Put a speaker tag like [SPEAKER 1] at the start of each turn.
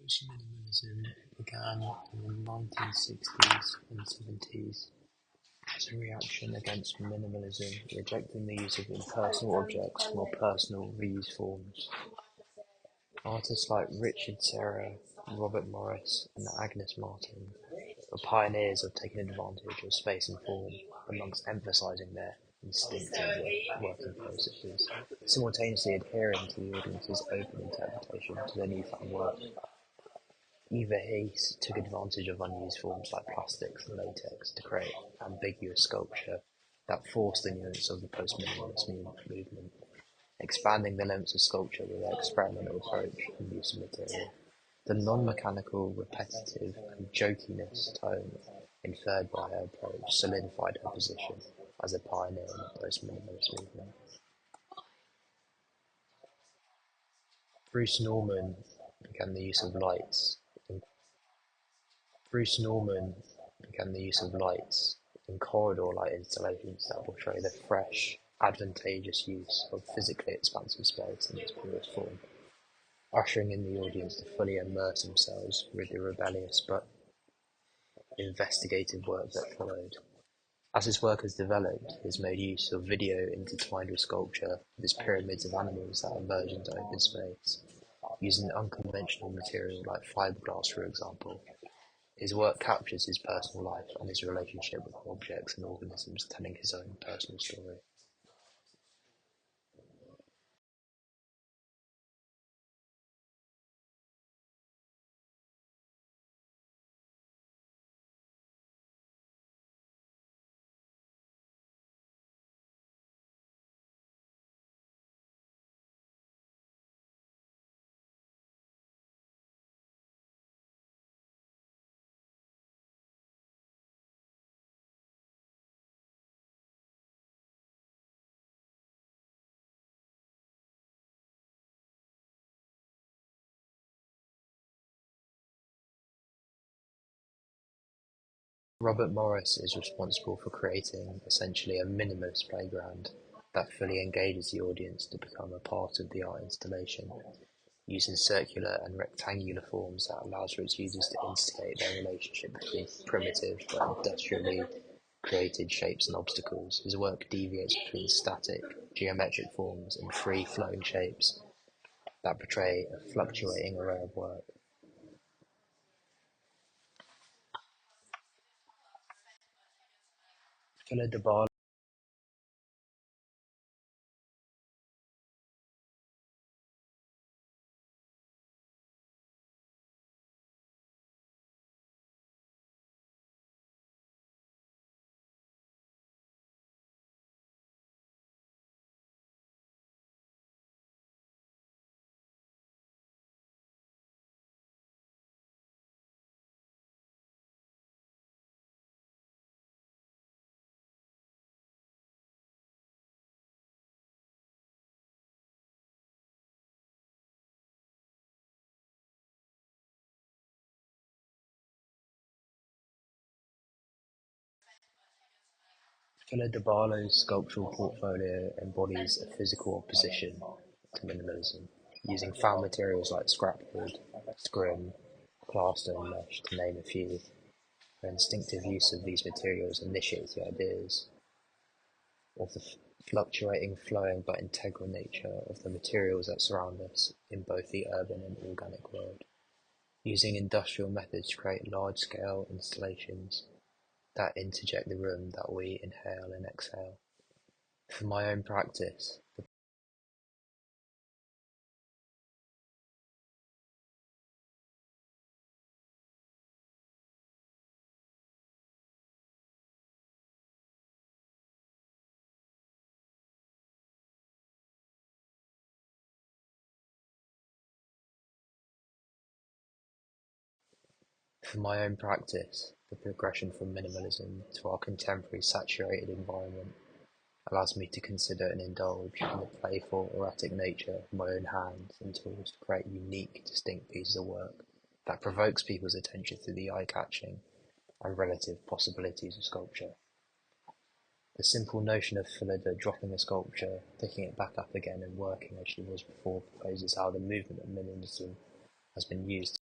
[SPEAKER 1] Minimalism began in the 1960s and 70s as a reaction against minimalism, rejecting the use of impersonal objects for more personal, reused forms. Artists like Richard Serra, Robert Morris, and Agnes Martin were pioneers of taking advantage of space and form, amongst emphasizing their instinctive working processes, simultaneously adhering to the audience's open interpretation to their newfound work. Eva Hayes took advantage of unused forms like plastics and latex to create ambiguous sculpture that forced the nuance of the post-minimalist movement, expanding the limits of sculpture with their experimental approach and use of material. The non-mechanical, repetitive, and jokiness tone inferred by her approach solidified her position as a pioneer in the post-minimalist movement. Bruce Norman began the use of lights in Bruce Norman began the use of lights in corridor light installations that portray the fresh, advantageous use of physically expansive space in its purest form, ushering in the audience to fully immerse themselves with the rebellious but investigative work that followed. As his work has developed, he has made use of video intertwined with sculpture, with his pyramids of animals that emerge into open space, using unconventional material like fiberglass, for example. His work captures his personal life and his relationship with objects and organisms, telling his own personal story. Robert Morris is responsible for creating essentially a minimalist playground that fully engages the audience to become a part of the art installation, using circular and rectangular forms that allows for its users to instigate their relationship between primitive but industrially created shapes and obstacles. His work deviates between static, geometric forms and free-flowing shapes that portray a fluctuating array of work. Philo de Barlow Philo de Barlow's sculptural portfolio embodies a physical opposition to minimalism, using found materials like scrap wood, scrim, plaster and mesh, to name a few. Her instinctive use of these materials initiates the ideas of the fluctuating, flowing but integral nature of the materials that surround us in both the urban and organic world, using industrial methods to create large-scale installations that interject the room that we inhale and exhale. For my own practice, the progression from minimalism to our contemporary saturated environment allows me to consider and indulge in the playful, erratic nature of my own hands and tools to create unique, distinct pieces of work that provokes people's attention through the eye-catching and relative possibilities of sculpture. The simple notion of Phillida dropping a sculpture, picking it back up again and working as she was before proposes how the movement of minimalism has been used